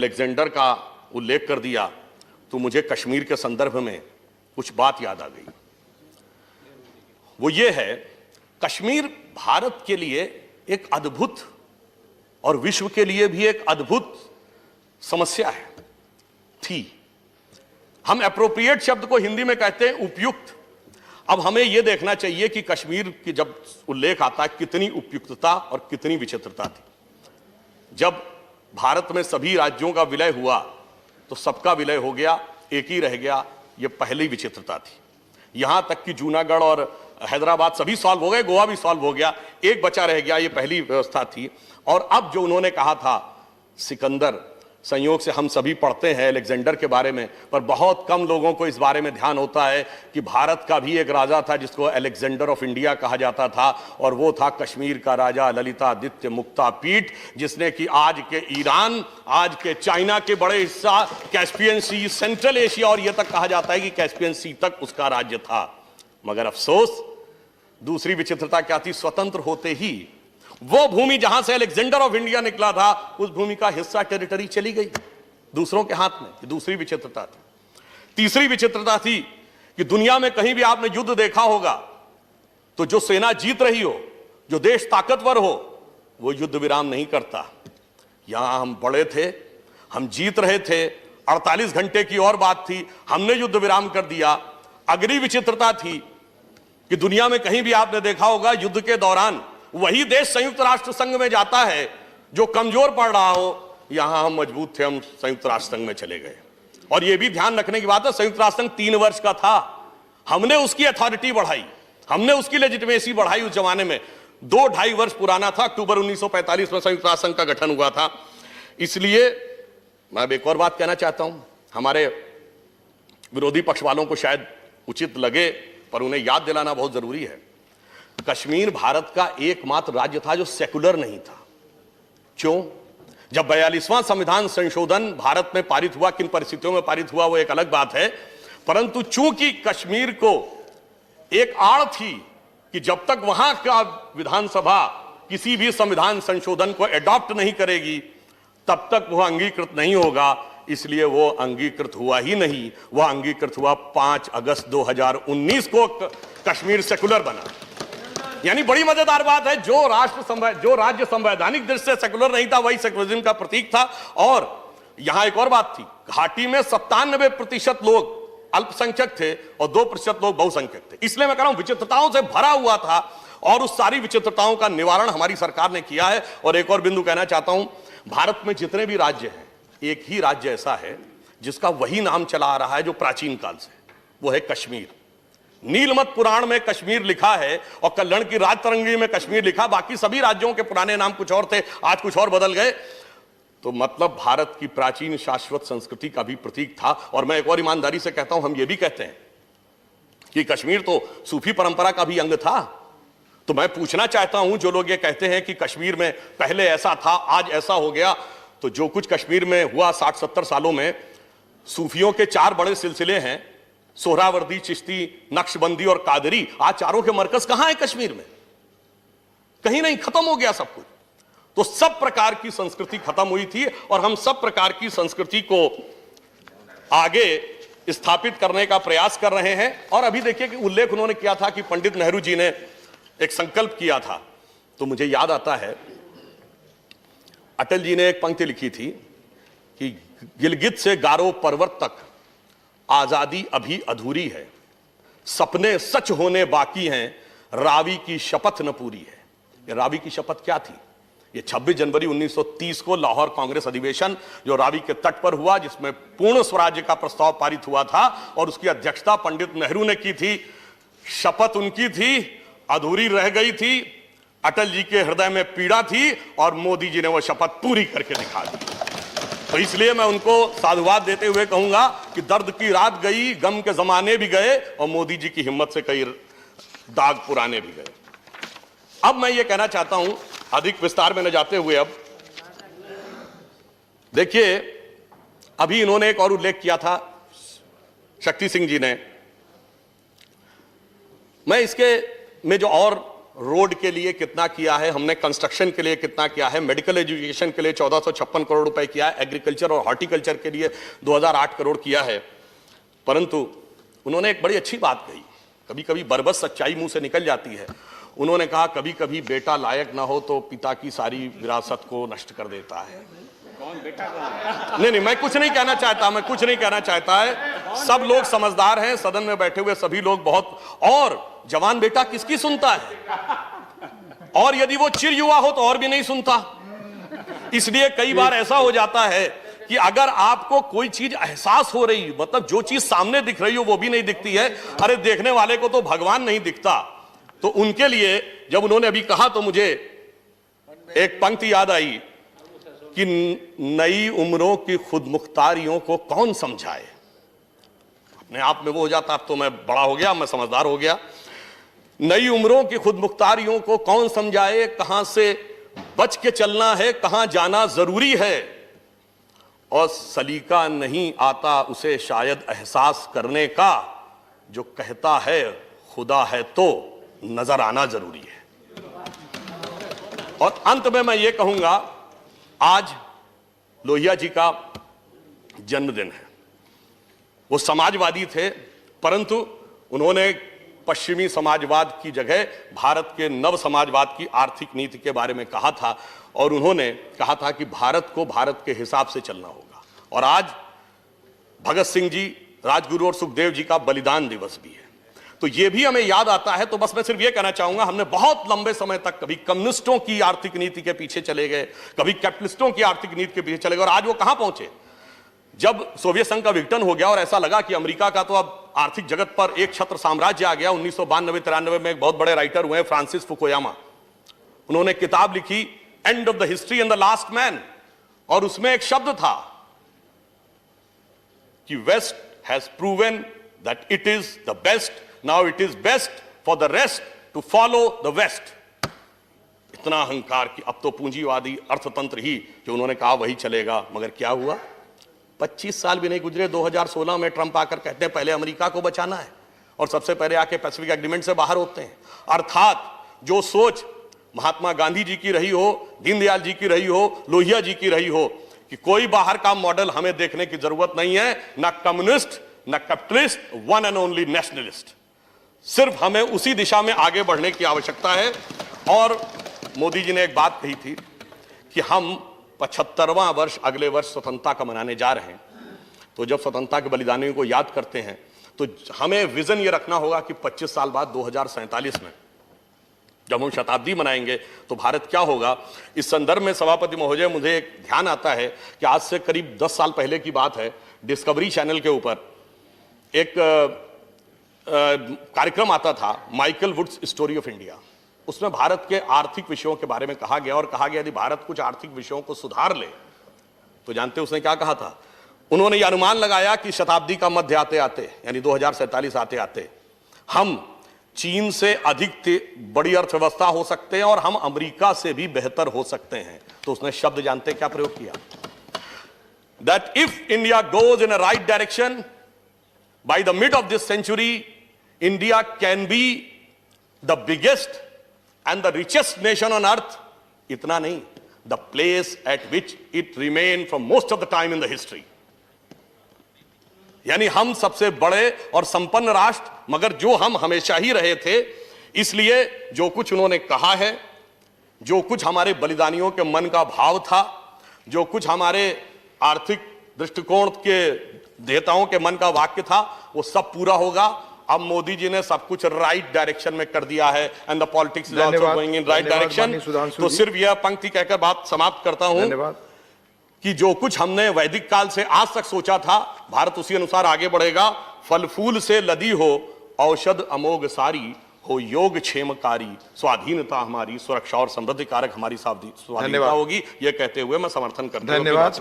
Alexander का उल्लेख कर दिया तो मुझे कश्मीर के संदर्भ में कुछ बात याद आ गई। वो ये है, कश्मीर भारत के लिए एक अद्भुत और विश्व के लिए भी एक अद्भुत समस्या है थी। हम एप्रोप्रिएट शब्द को हिंदी में कहते हैं उपयुक्त। अब हमें यह देखना चाहिए कि कश्मीर की जब उल्लेख आता है कितनी उपयुक्तता और कितनी विचित्रता थी। जब भारत में सभी राज्यों का विलय हुआ तो सबका विलय हो गया, एक ही रह गया। यह पहली विचित्रता थी। यहां तक कि जूनागढ़ और हैदराबाद सभी सॉल्व हो गए, गोवा भी सॉल्व हो गया, एक बचा रह गया। यह पहली व्यवस्था थी। और अब जो उन्होंने कहा था सिकंदर, संयोग से हम सभी पढ़ते हैं अलेक्जेंडर के बारे में, पर बहुत कम लोगों को इस बारे में ध्यान होता है कि भारत का भी एक राजा था जिसको अलेक्जेंडर ऑफ इंडिया कहा जाता था, और वो था कश्मीर का राजा ललितादित्य मुक्तापीठ, जिसने कि आज के ईरान, आज के चाइना के बड़े हिस्सा, कैस्पियन सी, सेंट्रल एशिया और यह तक कहा जाता है कि कैस्पियन सी तक उसका राज्य था। मगर अफसोस, दूसरी विचित्रता क्या थी? स्वतंत्र होते ही वो भूमि जहां से अलेक्जेंडर ऑफ इंडिया निकला था, उस भूमि का हिस्सा टेरिटरी चली गई दूसरों के हाथ में। दूसरी विचित्रता थी। तीसरी विचित्रता थी कि दुनिया में कहीं भी आपने युद्ध देखा होगा तो जो सेना जीत रही हो, जो देश ताकतवर हो, वो युद्ध विराम नहीं करता। यहां हम बड़े थे, हम जीत रहे थे, 48 घंटे की और बात थी, हमने युद्ध विराम कर दिया। अगली विचित्रता थी कि दुनिया में कहीं भी आपने देखा होगा युद्ध के दौरान वही देश संयुक्त राष्ट्र संघ में जाता है जो कमजोर पड़ रहा हो। यहां हम मजबूत थे, हम संयुक्त राष्ट्र संघ में चले गए। और यह भी ध्यान रखने की बात है, संयुक्त राष्ट्र संघ 3 वर्ष का था। हमने उसकी अथॉरिटी बढ़ाई, हमने उसकी लेजिटिमेसी बढ़ाई। उस जमाने में 2-2.5 वर्ष पुराना था। अक्टूबर 1945 में संयुक्त राष्ट्र संघ का गठन हुआ था। इसलिए मैं अब एक और बात कहना चाहता हूं। हमारे विरोधी पक्ष वालों को शायद उचित लगे, पर उन्हें याद दिलाना बहुत जरूरी है। कश्मीर भारत का एकमात्र राज्य था जो सेकुलर नहीं था। क्यों? जब 42वां संविधान संशोधन भारत में पारित हुआ, किन परिस्थितियों में पारित हुआ वो एक अलग बात है, परंतु चूंकि कश्मीर को एक आड़ थी कि जब तक वहां का विधानसभा किसी भी संविधान संशोधन को एडॉप्ट नहीं करेगी तब तक वह अंगीकृत नहीं होगा, इसलिए वो अंगीकृत हुआ ही नहीं। वह अंगीकृत हुआ 5 अगस्त 2019 को कश्मीर सेकुलर बना। यानी बड़ी मजेदार बात है, जो राज्य संवैधानिक दृष्टि से सेकुलर नहीं था वही सेकुलरिज्म का प्रतीक था। और यहां एक और बात थी, घाटी में 97% लोग अल्पसंख्यक थे और 2% लोग बहुसंख्यक थे। इसलिए मैं कह रहा हूं विचित्रताओं से भरा हुआ था और उस सारी विचित्रताओं का निवारण हमारी सरकार ने किया है। और एक और बिंदु कहना चाहता हूं, भारत में जितने भी राज्य हैं, एक ही राज्य ऐसा है जिसका वही नाम चला आ रहा है जो प्राचीन काल से, वो है कश्मीर। नीलमत पुराण में कश्मीर लिखा है और कल्याण की राजतरंगी में कश्मीर लिखा। बाकी सभी राज्यों के पुराने नाम कुछ और थे, आज कुछ और बदल गए। तो मतलब भारत की प्राचीन शाश्वत संस्कृति का भी प्रतीक था। और मैं एक और ईमानदारी से कहता हूं, हम ये भी कहते हैं कि कश्मीर तो सूफी परंपरा का भी अंग था। तो मैं पूछना चाहता हूं, जो लोग ये कहते हैं कि कश्मीर में पहले ऐसा था आज ऐसा हो गया, तो जो कुछ कश्मीर में हुआ 60-70 सालों में, सूफियों के 4 बड़े सिलसिले हैं, सोहरावर्दी, चिश्ती, नक्शबंदी और कादरी। आज चारों के मरकज कहां है कश्मीर में? कहीं नहीं, खत्म हो गया सब कुछ। तो सब प्रकार की संस्कृति खत्म हुई थी और हम सब प्रकार की संस्कृति को आगे स्थापित करने का प्रयास कर रहे हैं। और अभी देखिए कि उल्लेख उन्होंने किया था कि पंडित नेहरू जी ने एक संकल्प किया था, तो मुझे याद आता है अटल जी ने एक पंक्ति लिखी थी कि गिलगित से गारो पर्वत तक आजादी अभी अधूरी है, सपने सच होने बाकी हैं, रावी की शपथ न पूरी है। ये रावी की शपथ क्या थी? ये 26 जनवरी 1930 को लाहौर कांग्रेस अधिवेशन जो रावी के तट पर हुआ, जिसमें पूर्ण स्वराज्य का प्रस्ताव पारित हुआ था और उसकी अध्यक्षता पंडित नेहरू ने की थी। शपथ उनकी थी, अधूरी रह गई थी, अटल जी के हृदय में पीड़ा थी और मोदी जी ने वो शपथ पूरी करके दिखा दी। तो इसलिए मैं उनको साधुवाद देते हुए कहूंगा कि दर्द की रात गई, गम के जमाने भी गए और मोदी जी की हिम्मत से कई दाग पुराने भी गए। अब मैं ये कहना चाहता हूं, अधिक विस्तार में न जाते हुए, अब देखिए अभी इन्होंने एक और उल्लेख किया था शक्ति सिंह जी ने। मैं इसके में जो और रोड के लिए कितना किया है, हमने कंस्ट्रक्शन के लिए कितना किया है, मेडिकल एजुकेशन के लिए 1456 करोड़ रुपए किया है, एग्रीकल्चर और हॉर्टिकल्चर के लिए 2008 करोड़ किया है। परंतु उन्होंने एक बड़ी अच्छी बात कही, कभी कभी बरबस सच्चाई मुंह से निकल जाती है। उन्होंने कहा कभी कभी बेटा लायक ना हो तो पिता की सारी विरासत को नष्ट कर देता है। कौन बेटा कौन? नहीं, मैं कुछ नहीं कहना चाहता है। सब लोग समझदार हैं, सदन में बैठे हुए सभी लोग बहुत। और जवान बेटा किसकी सुनता है, और यदि वो चिर युवा हो तो और भी नहीं सुनता। इसलिए कई बार ऐसा हो जाता है कि अगर आपको कोई चीज एहसास हो रही, मतलब जो चीज सामने दिख रही हो वो भी नहीं दिखती है, अरे देखने वाले को तो भगवान नहीं दिखता। तो उनके लिए जब उन्होंने अभी कहा तो मुझे एक पंक्ति याद आई कि नई उम्रों की खुद मुख्तारियों को कौन समझाए। अपने आप में वो हो जाता, अब तो मैं बड़ा हो गया, मैं समझदार हो गया। नई उम्रों की खुद मुख्तारियों को कौन समझाए, कहां से बच के चलना है, कहां जाना जरूरी है, और सलीका नहीं आता उसे शायद एहसास करने का, जो कहता है खुदा है तो नजर आना जरूरी है। और अंत में मैं ये कहूंगा, आज लोहिया जी का जन्मदिन है। वो समाजवादी थे, परंतु उन्होंने पश्चिमी समाजवाद की जगह भारत के नव समाजवाद की आर्थिक नीति के बारे में कहा था, और उन्होंने कहा था कि भारत को भारत के हिसाब से चलना होगा। और आज भगत सिंह जी, राजगुरु और सुखदेव जी का बलिदान दिवस भी है, तो ये भी हमें याद आता है। तो बस मैं सिर्फ ये कहना चाहूंगा, हमने बहुत लंबे समय तक कभी कम्युनिस्टों की आर्थिक नीति के पीछे चले गए, कभी कैपिटलिस्टों की आर्थिक नीति के पीछे चले गए, और आज वो कहां पहुंचे। जब सोवियत संघ का विघटन हो गया और ऐसा लगा कि अमेरिका का तो अब आर्थिक जगत पर एक छत्र साम्राज्य आ गया, 1992-93 में एक बहुत बड़े राइटर हुए फ्रांसिस फुकुयामा, उन्होंने किताब लिखी end of the history and the last man, और उसमें एक शब्द था कि west has proven that it is the best, now it is best for the rest to follow the west. इतना अहंकार कि अब तो पूंजीवादी अर्थतंत्र ही जो उन्होंने कहा वही चलेगा। मगर क्या हुआ, 25 साल भी नहीं गुजरे, 2016 में ट्रंप आकर कहते हैं पहले अमेरिका को बचाना है, और सबसे पहले आके पैसिफिक एग्रीमेंट से बाहर होते हैं। अर्थात जो सोच महात्मा गांधी जी की रही हो, दीनदयाल जी की रही हो, लोहिया जी की रही हो कि कोई बाहर का मॉडल हमें देखने की जरूरत नहीं है, ना कम्युनिस्ट ना capitalist, one and only nationalist. सिर्फ हमें उसी दिशा में आगे बढ़ने की आवश्यकता है। और मोदी जी ने एक बात कही थी कि हम 75वां वर्ष अगले वर्ष स्वतंत्रता का मनाने जा रहे हैं, तो जब स्वतंत्रता के बलिदानियों को याद करते हैं तो हमें विजन ये रखना होगा कि 25 साल बाद 2047 में जब हम शताब्दी मनाएंगे तो भारत क्या होगा। इस संदर्भ में सभापति महोदय, मुझे एक ध्यान आता है कि आज से करीब 10 साल पहले की बात है, डिस्कवरी चैनल के ऊपर एक कार्यक्रम आता था, Michael Woods story of India. उसमें भारत के आर्थिक विषयों के बारे में कहा गया, और कहा गया यदि भारत कुछ आर्थिक विषयों को सुधार ले तो जानते उसने क्या कहा था। उन्होंने ये अनुमान लगाया कि शताब्दी का मध्य आते आते, यानी 2047 आते आते, हम चीन से अधिक बड़ी अर्थव्यवस्था हो सकते हैं और हम अमेरिका से भी बेहतर हो सकते हैं। तो उसने शब्द जानते क्या प्रयोग किया, that if India goes in a right direction by the mid of this century, India can be the biggest and the richest nation on earth. इतना नहीं, the place at which it remained for most of the time in the history. यानी हम सबसे बड़े और संपन्न राष्ट्र, मगर जो हम हमेशा ही रहे थे। इसलिए जो कुछ उन्होंने कहा है, जो कुछ हमारे बलिदानियों के मन का भाव था, जो कुछ हमारे आर्थिक दृष्टिकोण के देवताओं के मन का वाक्य था, वो सब पूरा होगा। अब मोदी जी ने सब कुछ राइट डायरेक्शन में कर दिया है, and the politics is also going in right direction. तो सिर्फ यह पंक्ति कहकर बात समाप्त करता हूं कि जो कुछ हमने वैदिक काल से आज तक सोचा था, भारत उसी अनुसार आगे बढ़ेगा। फल फूल से लदी हो औषध अमोघ सारी, हो योग क्षेमकारी, स्वाधीनता हमारी सुरक्षा और समृद्धि कारक हमारी स्वाधीनता होगी। यह कहते हुए मैं समर्थन करता हूं। धन्यवाद।